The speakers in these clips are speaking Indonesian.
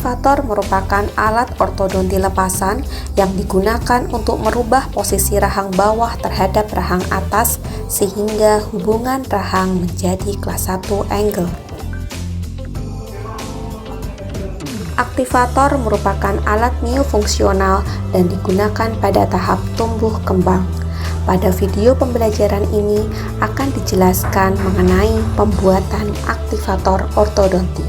Aktivator merupakan alat ortodonti lepasan yang digunakan untuk merubah posisi rahang bawah terhadap rahang atas sehingga hubungan rahang menjadi kelas 1 angle. Aktivator merupakan alat miofungsional dan digunakan pada tahap tumbuh kembang. Pada video pembelajaran ini akan dijelaskan mengenai pembuatan aktivator ortodonti.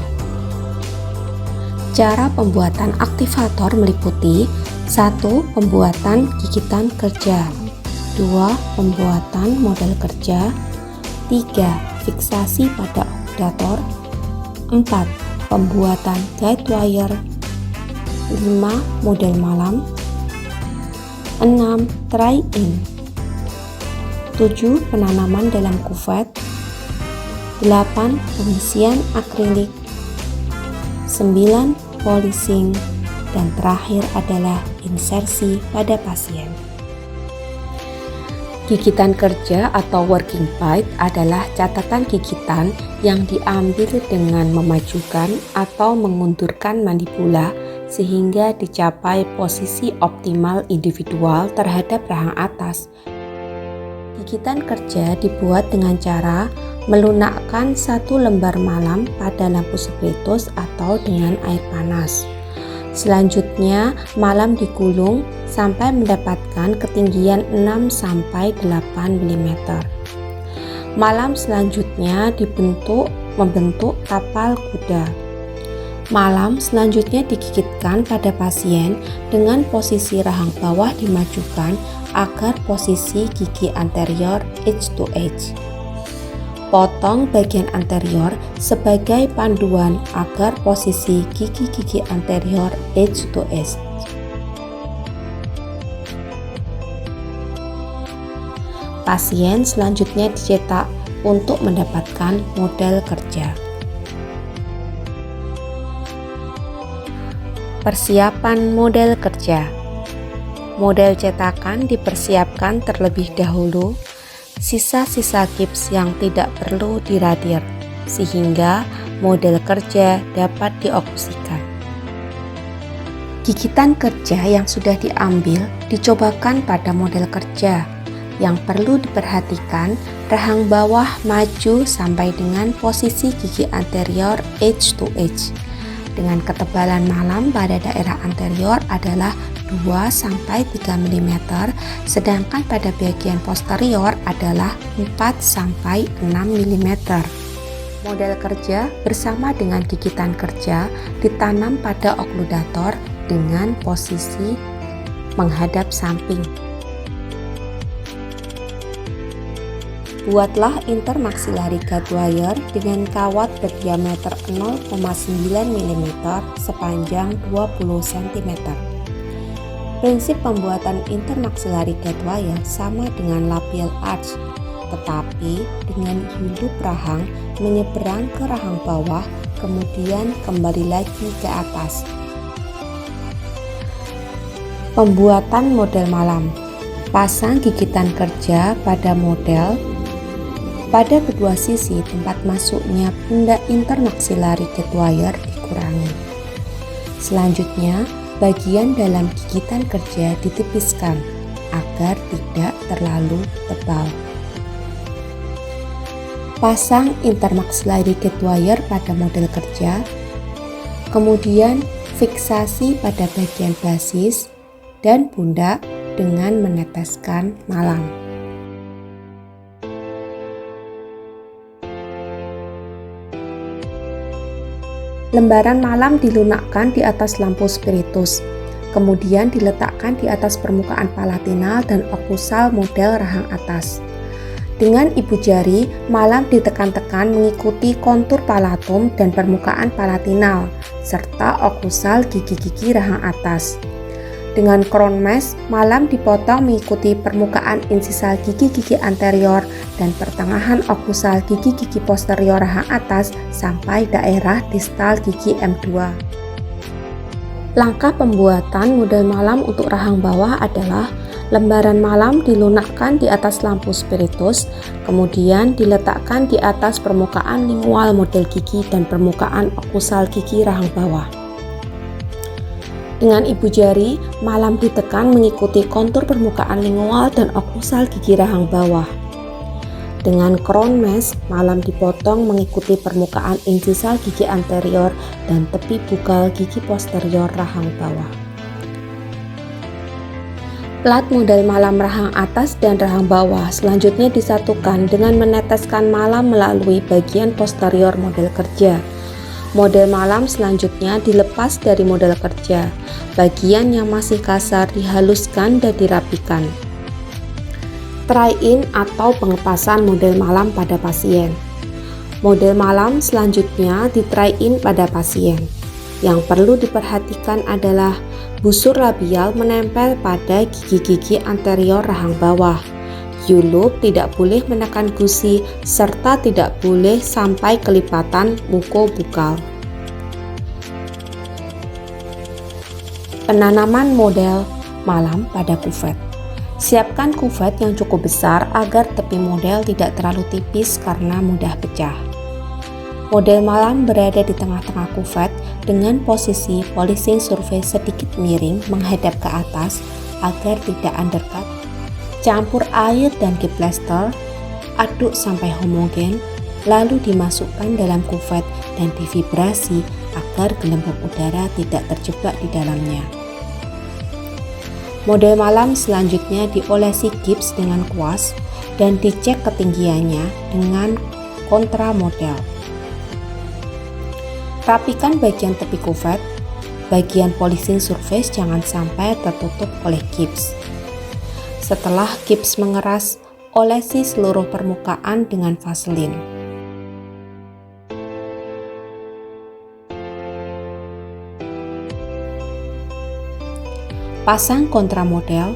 Cara pembuatan aktivator meliputi 1. Pembuatan gigitan kerja, 2. Pembuatan model kerja, 3. Fiksasi pada oksidator, 4. Pembuatan guide wire, 5. Model malam, 6. try-in, 7. Penanaman dalam kuvet, 8. Pengisian akrilik, 9. polishing, dan terakhir adalah insersi pada pasien. Gigitan kerja atau working bite adalah catatan gigitan yang diambil dengan memajukan atau mengundurkan mandibula sehingga dicapai posisi optimal individual terhadap rahang atas. Gigitan kerja dibuat dengan cara melunakkan 1 lembar malam pada lampu spiritus atau dengan air panas. Selanjutnya, malam digulung sampai mendapatkan ketinggian 6-8 mm. Malam selanjutnya membentuk kapal kuda. Malam selanjutnya digigitkan pada pasien dengan posisi rahang bawah dimajukan agar posisi gigi anterior edge to edge. Potong bagian anterior sebagai panduan agar posisi gigi-gigi anterior edge to edge. Pasien selanjutnya dicetak untuk mendapatkan model kerja. Persiapan model kerja. Model cetakan dipersiapkan terlebih dahulu. Sisa-sisa gips yang tidak perlu diradir, sehingga model kerja dapat diokusikan. Gigitan kerja yang sudah diambil dicobakan pada model kerja. Yang perlu diperhatikan, rahang bawah maju sampai dengan posisi gigi anterior edge to edge. Dengan ketebalan malam pada daerah anterior adalah 2-3 mm, sedangkan pada bagian posterior adalah 4-6 mm. Model kerja bersama dengan gigitan kerja ditanam pada okludator dengan posisi menghadap samping. Buatlah intermaxillary guide wire dengan kawat berdiameter 0,9 mm sepanjang 20 cm. Prinsip pembuatan intermaxillary guide wire sama dengan labial arch, tetapi dengan hidup rahang menyeberang ke rahang bawah, kemudian kembali lagi ke atas. Pembuatan model malam. Pasang gigitan kerja pada model. Pada kedua sisi tempat masuknya pundak intermaxillary guide wire dikurangi. Selanjutnya, bagian dalam gigitan kerja ditipiskan agar tidak terlalu tebal. Pasang intermaxillary guide wire pada model kerja, kemudian fiksasi pada bagian basis dan pundak dengan meneteskan malam. Lembaran malam dilunakkan di atas lampu spiritus, kemudian diletakkan di atas permukaan palatinal dan oklusal model rahang atas. Dengan ibu jari, malam ditekan-tekan mengikuti kontur palatum dan permukaan palatinal, serta oklusal gigi-gigi rahang atas. Dengan crown mesh, malam dipotong mengikuti permukaan insisal gigi-gigi anterior dan pertengahan oklusal gigi-gigi posterior rahang atas sampai daerah distal gigi M2. Langkah pembuatan model malam untuk rahang bawah adalah lembaran malam dilunakkan di atas lampu spiritus, kemudian diletakkan di atas permukaan lingual model gigi dan permukaan oklusal gigi rahang bawah. Dengan ibu jari, Malam ditekan mengikuti kontur permukaan lingual dan oklusal gigi rahang bawah. Dengan crown mesh, Malam dipotong mengikuti permukaan incisal gigi anterior dan tepi bugal gigi posterior rahang bawah. Plat model Malam rahang atas dan rahang bawah selanjutnya disatukan dengan meneteskan Malam melalui bagian posterior model kerja. Model Malam selanjutnya dilepas dari model kerja. Bagian yang masih kasar dihaluskan dan dirapikan. Try-in atau pengepasan model Malam pada pasien. Model Malam selanjutnya di-try-in pada pasien. Yang perlu diperhatikan adalah busur labial menempel pada gigi-gigi anterior rahang bawah. U-loop tidak boleh menekan gusi serta tidak boleh sampai kelipatan mukobukal. Penanaman model Malam pada kuvet. Siapkan kuvet yang cukup besar agar tepi model tidak terlalu tipis karena mudah pecah. Model Malam berada di tengah-tengah kuvet dengan posisi polishing surface sedikit miring menghadap ke atas agar tidak undercut. Campur air dan key plaster, aduk sampai homogen, lalu dimasukkan dalam kuvet dan divibrasi agar gelembung udara tidak terjebak di dalamnya. Model Malam selanjutnya diolesi gips dengan kuas dan dicek ketinggiannya dengan kontra model. Rapikan bagian tepi kuvet, bagian polishing surface jangan sampai tertutup oleh gips. Setelah gips mengeras, olesi seluruh permukaan dengan vaselin. Pasang kontramodel,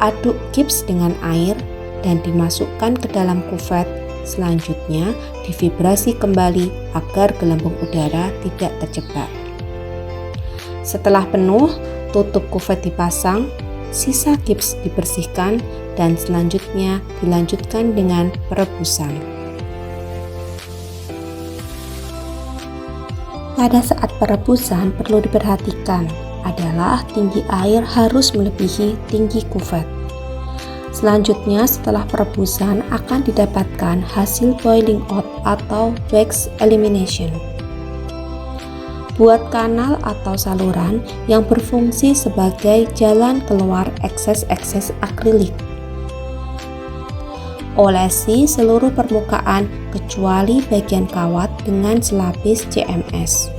aduk gips dengan air dan dimasukkan ke dalam kuvet. Selanjutnya divibrasi kembali agar gelembung udara tidak terjebak. Setelah penuh, tutup kuvet dipasang, sisa gips dibersihkan dan selanjutnya dilanjutkan dengan perebusan. Pada saat perebusan perlu diperhatikan adalah tinggi air harus melebihi tinggi kuvet. Selanjutnya setelah perebusan akan didapatkan hasil boiling out atau wax elimination. Buat kanal atau saluran yang berfungsi sebagai jalan keluar ekses-ekses akrilik. Olesi seluruh permukaan kecuali bagian kawat dengan selapis CMS.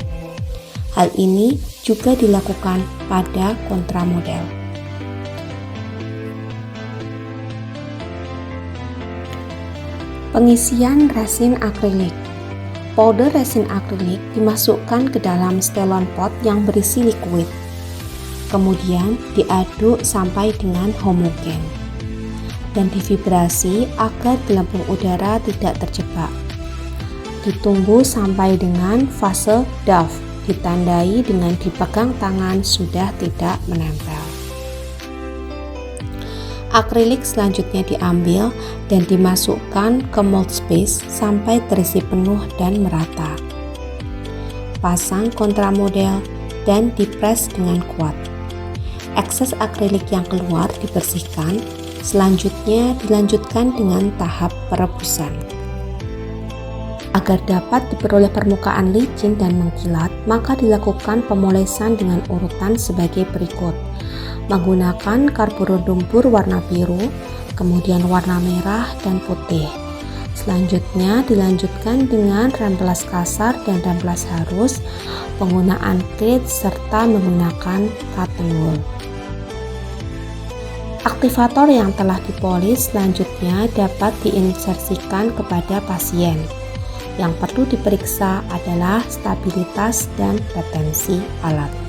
Hal ini juga dilakukan pada kontramodel. Pengisian resin akrilik. Powder resin akrilik dimasukkan ke dalam stelon pot yang berisi liquid. Kemudian diaduk sampai dengan homogen dan divibrasi agar gelembung udara tidak terjebak. Ditunggu sampai dengan fase doff, ditandai dengan dipegang tangan sudah tidak menempel. Akrilik selanjutnya diambil dan dimasukkan ke mold space sampai terisi penuh dan merata. Pasang kontramodel dan dipres dengan kuat. Ekses akrilik yang keluar dibersihkan, selanjutnya dilanjutkan dengan tahap perebusan. Agar dapat diperoleh permukaan licin dan mengkilat, maka dilakukan pemolesan dengan urutan sebagai berikut. Menggunakan karborundum bur warna biru, kemudian warna merah dan putih. Selanjutnya dilanjutkan dengan remplas kasar dan remplas halus, penggunaan kit serta menggunakan cotton wool. Aktivator yang telah dipolis selanjutnya dapat diinsersikan kepada pasien. Yang perlu diperiksa adalah stabilitas dan retensi alat.